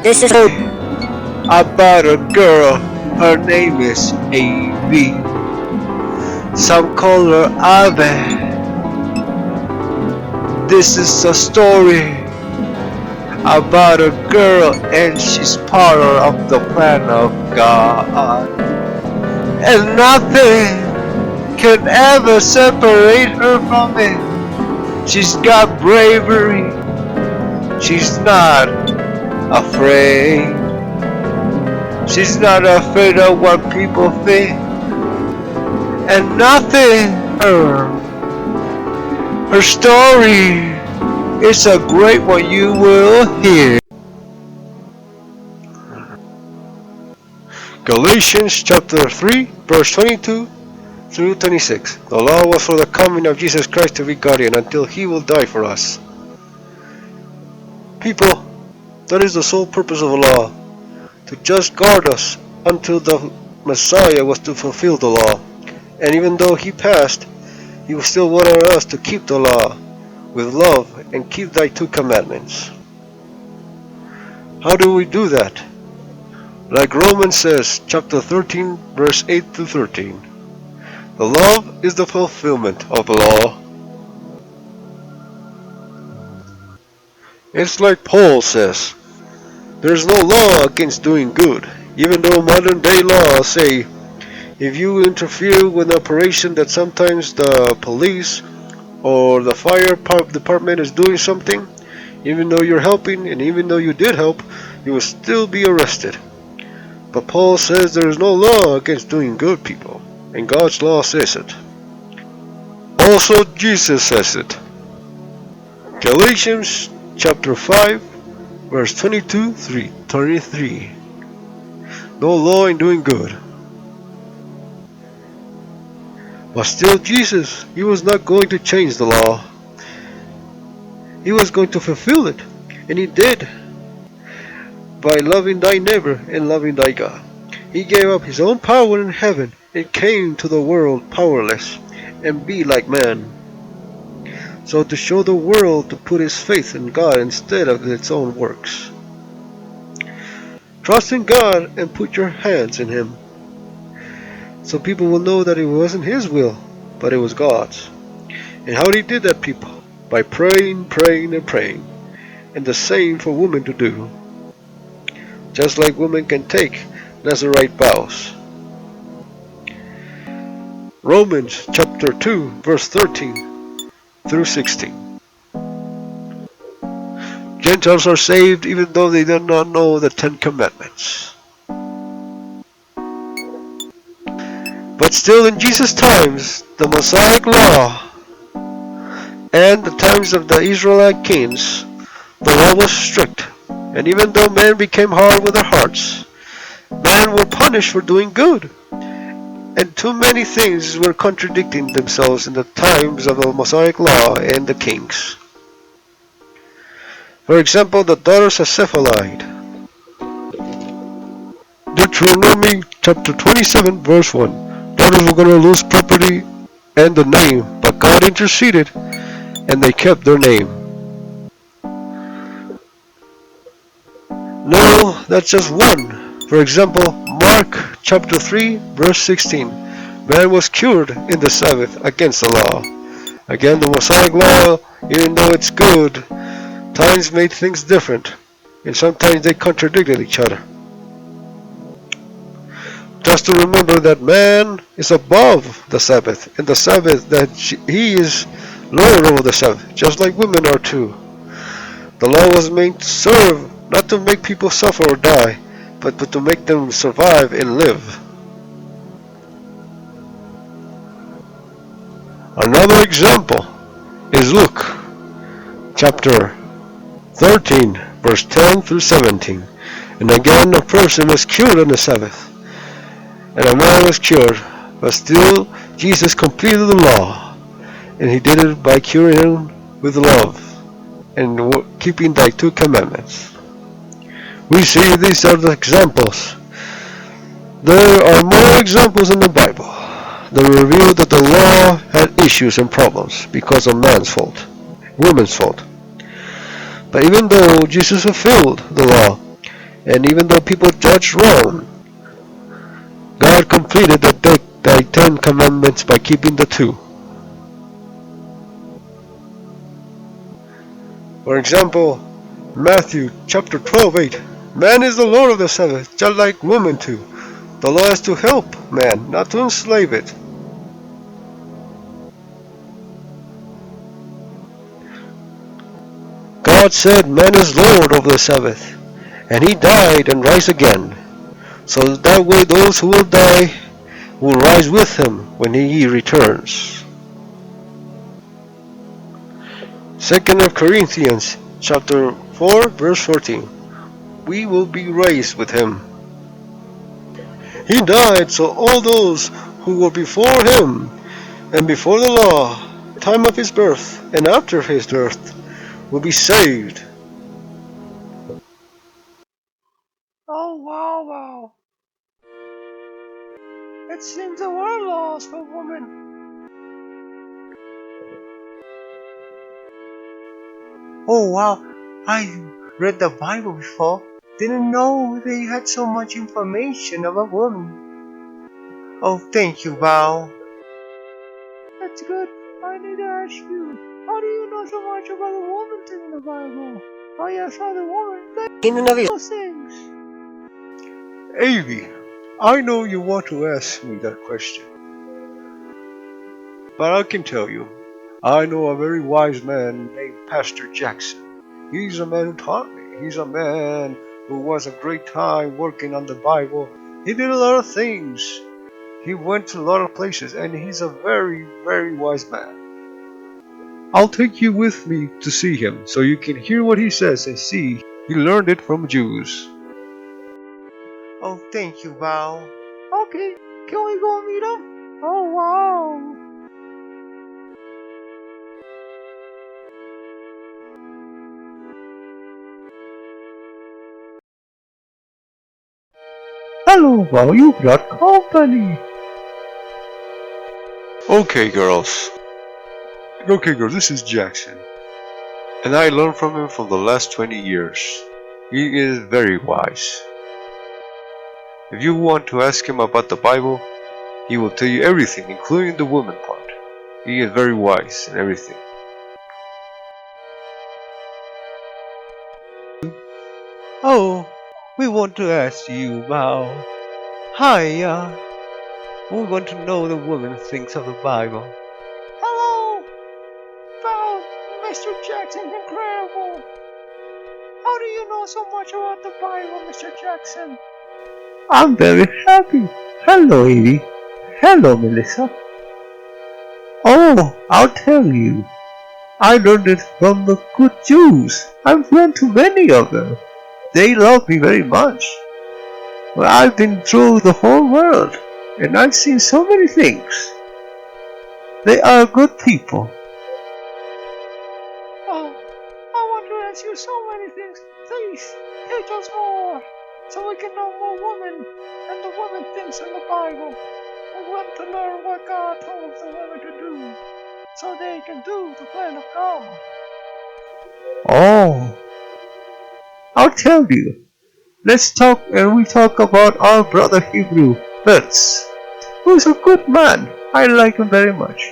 This is about a girl. Her name is Aeve. Some call her Aeve. This is a story about a girl, and she's part of the plan of God. And nothing can ever separate her from it. She's got bravery. She's not afraid. She's not afraid of what people think. And nothing her story is a great one you will hear. Galatians chapter 3 verse 22 through 26. The law was for the coming of Jesus Christ to be guardian until he will die for us. People, that is the sole purpose of the law, to just guard us until the Messiah was to fulfill the law. And even though he passed, he was still wanted us to keep the law with love and keep thy 2 commandments. How do we do that? Like Romans says, chapter 13, verse 8 to 13. The love is the fulfillment of the law. It's like Paul says, there's no law against doing good, even though modern day laws say if you interfere with an operation that sometimes the police or the fire department is doing something, even though you're helping and even though you did help, you will still be arrested. But Paul says there is no law against doing good, people, and God's law says it. Also Jesus says it. Galatians chapter 5 verse 22 through 33. No law in doing good. But still Jesus, he was not going to change the law. He was going to fulfill it, and he did. By loving thy neighbor and loving thy God. He gave up his own power in heaven and came to the world powerless and be like man. So to show the world to put his faith in God instead of its own works. Trust in God and put your hands in him. So people will know that it wasn't his will, but it was God's. And how he did that, people? By praying, praying, and praying. And the same for women to do. Just like women can take Nazarite vows. Romans chapter 2 verse 13 through 16. Gentiles are saved even though they do not know the 10 commandments. But still in Jesus' times, the Mosaic law and the times of the Israelite kings, the law was strict. And even though men became hard with their hearts, men were punished for doing good. And too many things were contradicting themselves in the times of the Mosaic law and the kings. For example, the daughters of Cephalite. Deuteronomy chapter 27 verse 1. Daughters were going to lose property and the name, but God interceded and they kept their name. No, that's just one. For example, Mark chapter 3 verse 16. Man was cured in the Sabbath against the law. Again, the Mosaic law, even though it's good, times made things different, and sometimes they contradicted each other. Just to remember that man is above the Sabbath, and the Sabbath that he is Lord over the Sabbath, just like women are too. The law was made to serve, not to make people suffer or die, but to make them survive and live. Another example is Luke chapter 13 verse 10 through 17. And again a person was cured on the Sabbath, and a man was cured, but still Jesus completed the law, and he did it by curing him with love and keeping thy 2 commandments. We see these are the examples. There are more examples in the Bible that reveal that the law had issues and problems because of man's fault, woman's fault. But even though Jesus fulfilled the law, And even though people judged wrong, God completed the 10 commandments by keeping the 2. For example, Matthew chapter 12:8. Man is the Lord of the Sabbath, just like woman too. The law is to help man, not to enslave it. God said man is Lord of the Sabbath, and he died and rise again. So that way those who will die will rise with him when he returns. 2 Corinthians chapter 4 verse 14. We will be raised with him. He died so all those who were before him and before the law, time of his birth and after his birth, will be saved. Oh wow. It seems there were laws for women. Oh wow, I read the Bible before. Didn't know they had so much information about women. Oh, thank you, Val. That's good. I need to ask you, how do you know so much about the woman in the Bible? Oh yes, how the woman those things. Aeve, I know you want to ask me that question, but I can tell you, I know a very wise man named Pastor Jackson. He's a man who taught me. He's a man who was a great time working on the Bible. He did a lot of things. He went to a lot of places, and he's a very, very wise man. I'll take you with me to see him, so you can hear what he says and see he learned it from Jews. Oh, thank you, Val. Okay, can we go meet him? Oh, wow. Hello, Val, you brought company. Okay, girls, this is Jackson. And I learned from him for the last 20 years. He is very wise. If you want to ask him about the Bible, he will tell you everything, including the woman part. He is very wise in everything. Oh, we want to ask you, Val. Hi, we want to know the woman thinks of the Bible. Hello, Val, Mr. Jackson's incredible. How do you know so much about the Bible, Mr. Jackson? I'm very happy. Hello, Aeve. Hello, Melissa. Oh, I'll tell you. I learned it from the good Jews. I've learned to many of them. They love me very much. Well, I've been through the whole world, and I've seen so many things. They are good people. Oh, I want to ask you so many things. Please, teach us more, so we can know more women and the women things in the Bible. We want to learn what God told the women to do, so they can do the plan of God. Oh, I'll tell you. Let's talk and we talk about our brother Hebrew, Betts, who's a good man. I like him very much.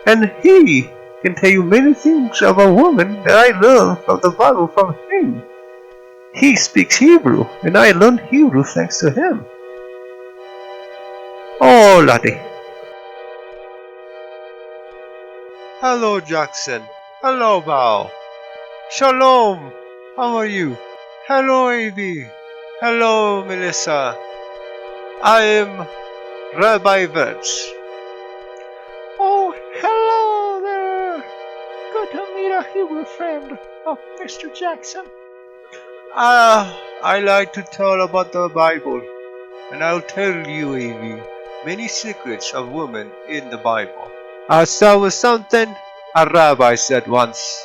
And he can tell you many things about women that I learned from the Bible from him. He speaks Hebrew, and I learned Hebrew thanks to him. Oh, laddie. Hello, Jackson. Hello, Val. Shalom. How are you? Hello, Aeve. Hello, Melissa. I am Rabbi Betts. Oh, hello there. Good to meet a Hebrew friend of Mr. Jackson. I like to tell about the Bible, and I'll tell you, Aeve, many secrets of women in the Bible. I'll start with something a rabbi said once.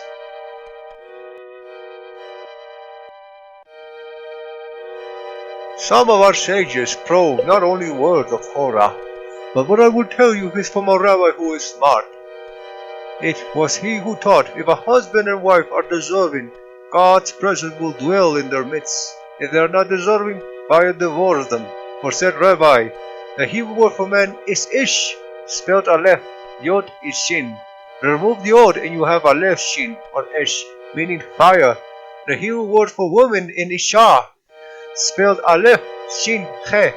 Some of our sages probe not only words of Torah, but what I will tell you is from a rabbi who is smart. It was he who taught if a husband and wife are deserving, God's presence will dwell in their midst, If they are not deserving, fire divorce them. For said Rabbi, the Hebrew word for man is ish, spelled aleph, yod is shin. Remove the yod and you have aleph shin or ish, meaning fire. The Hebrew word for woman in isha, spelled aleph shin he.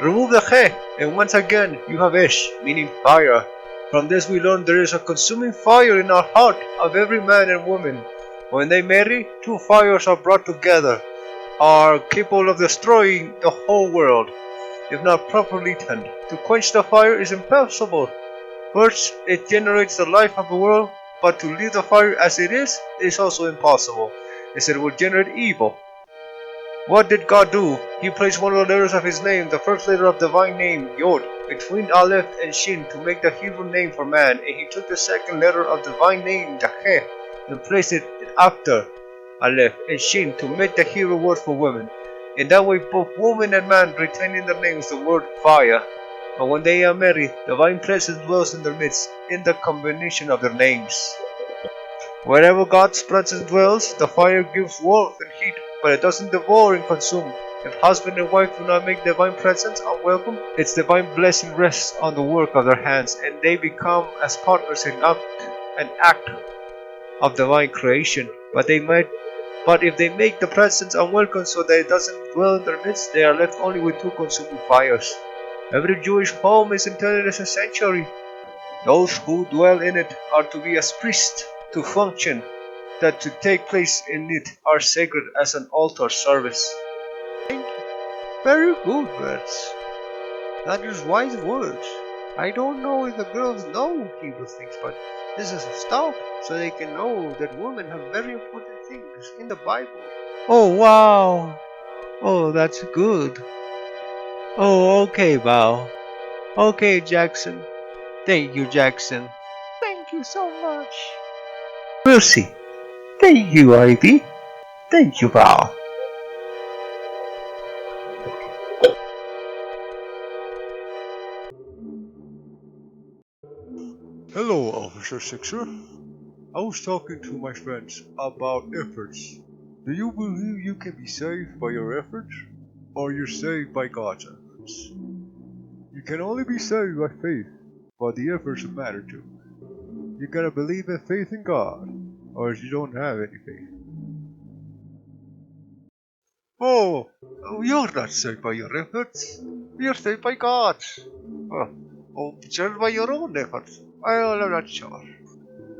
Remove the he, and once again you have ish, meaning fire. From this we learn there is a consuming fire in our heart of every man and woman. When they marry, two fires are brought together, are capable of destroying the whole world, if not properly tended. To quench the fire is impossible. First, it generates the life of the world, but to leave the fire as it is also impossible, as it would generate evil. What did God do? He placed one of the letters of His name, the first letter of divine name, Yod, between Aleph and Shin to make the Hebrew name for man, and He took the second letter of divine name, the He, and placed it after Aleph and Shin to make the Hebrew word for woman. In that way, both woman and man retain in their names the word fire. But when they are married, divine presence dwells in their midst in the combination of their names. Wherever God's presence dwells, the fire gives warmth and heat, but it doesn't devour and consume. If husband and wife do not make divine presence unwelcome, its divine blessing rests on the work of their hands, and they become as partners in an act of divine creation. But if they make the presence unwelcome so that it doesn't dwell in their midst, they are left only with two consuming fires. Every Jewish home is intended as a sanctuary. Those who dwell in it are to be as priests, to function, that to take place in it are sacred as an altar service. Very good words. That is wise words. I don't know if the girls know Hebrew things, but this is a start so they can know that women have very important things in the Bible. Oh wow! Oh, that's good. Oh, okay, Bao. Okay, Jackson. Thank you, Jackson. Thank you so much. We'll see. Thank you, Aeve. Thank you, Bao. Hello, Officer Sixer. I was talking to my friends about efforts. Do you believe you can be saved by your efforts? Or you're saved by God's efforts? You can only be saved by faith, but the efforts matter too. You gotta believe in faith in God, or else you don't have any faith. Oh, you're not saved by your efforts. You're saved by God. Oh, just by your own efforts. Well, I'm not sure.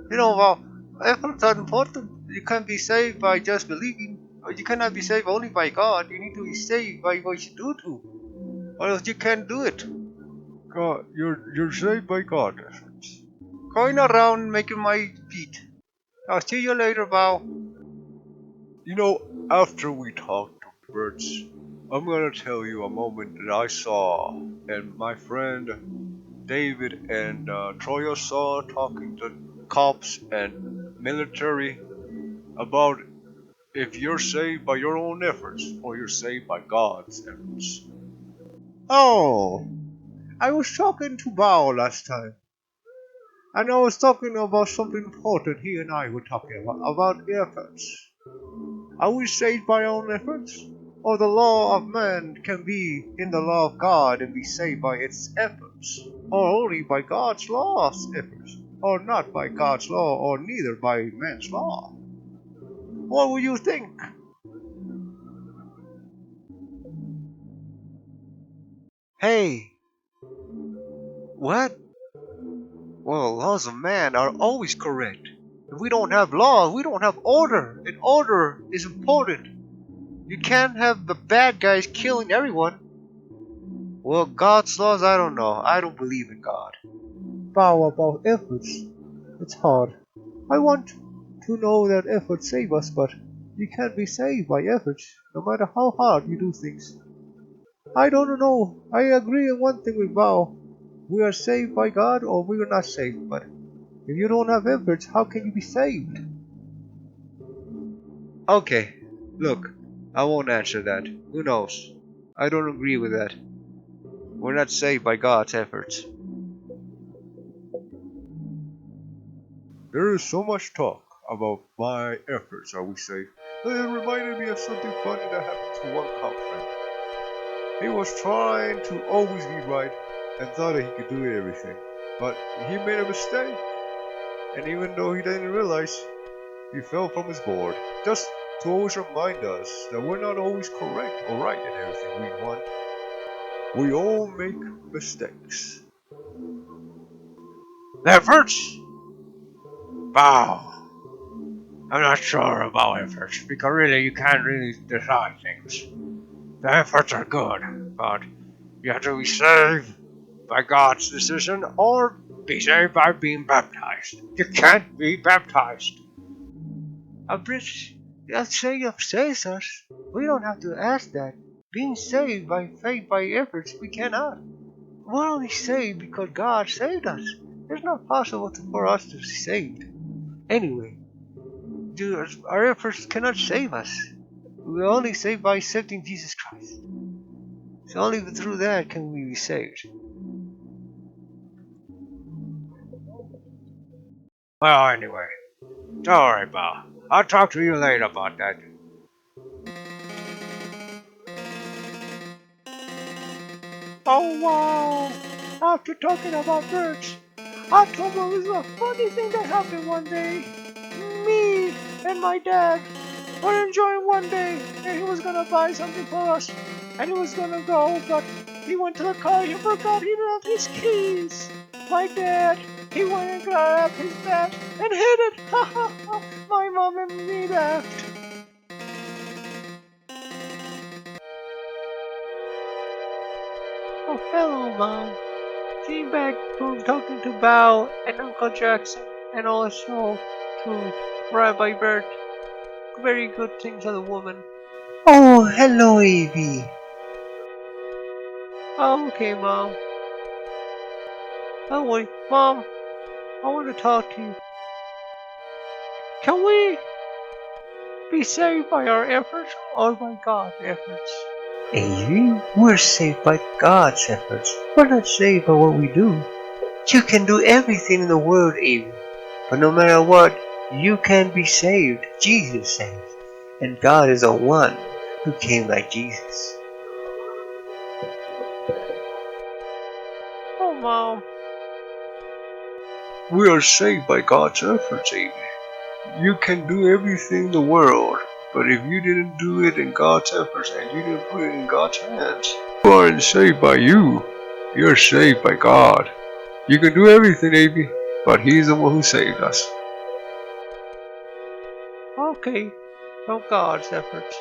You know, well, efforts are important. You can't be saved by just believing. Or you cannot be saved only by God. You need to be saved by what you do too. Or else you can't do it. God, you're saved by God efforts. Going around making my feet. I'll see you later, Val. You know, after we talked to the birds, I'm gonna tell you a moment that I saw, and my friend David and Troya saw talking to cops and military about if you're saved by your own efforts or you're saved by God's efforts. Oh, I was talking to Bao last time, and I was talking about something important he and I were talking about efforts. Are we saved by our own efforts? Or the law of man can be in the law of God and be saved by its efforts? Or only by God's law's efforts? Or not by God's law, or neither by man's law? What would you think? Hey, what? Well, laws of man are always correct. If we don't have law, we don't have order, and order is important. You can't have the bad guys killing everyone. Well, God's laws, I don't know. I don't believe in God. Bow about efforts. It's hard. I want to know that efforts save us, but you can't be saved by efforts, no matter how hard you do things. I don't know. I agree on one thing with Bao. We are saved by God or we are not saved, but if you don't have efforts, how can you be saved? Okay, look, I won't answer that. Who knows? I don't agree with that. We're not saved by God's efforts. There is so much talk about by efforts are we saved. It reminded me of something funny that happened to one cop friend. He was trying to always be right and thought that he could do everything. But he made a mistake. And even though he didn't realize, he fell from his board. Just to always remind us that we're not always correct or right in everything we want. We all make mistakes. Efforts? Wow. I'm not sure about efforts, because really you can't really decide things. The efforts are good, but you have to be saved by God's decision or be saved by being baptized. You can't be baptized. A British saying of Caesar's. We don't have to ask that. Being saved by faith by efforts, we cannot. We're only saved because God saved us. It's not possible for us to be saved. Anyway, our efforts cannot save us. We're only saved by accepting Jesus Christ. So only through that can we be saved. Well, anyway, don't worry about it. I'll talk to you later about that. Oh wow! After talking about birds, I told him it was a funny thing that happened one day. Me and my dad were enjoying one day, and he was gonna buy something for us, and he was gonna go, but he went to the car, he forgot he left his keys. My dad, he went and grabbed his bat and hit it. Ha ha ha! My mom and me laughed. Oh, hello, Mom. Came back from talking to Bao and Uncle Jackson, and also to Rabbi Bert. Very good things of the woman. Oh, hello, Aeve. Oh, okay, Mom. Don't worry, Mom. I want to talk to you. Can we be saved by our efforts or by God's efforts? Aeve, we're saved by God's efforts. We're not saved by what we do. You can do everything in the world, Aeve. But no matter what, you can be saved. Jesus saves. And God is the one who came like Jesus. Oh, Mom. We are saved by God's efforts, Amy. You can do everything in the world, but if you didn't do it in God's efforts and you didn't put it in God's hands, you aren't saved by you. You're saved by God. You can do everything, Amy, but He's the one who saved us. Okay, from God's efforts.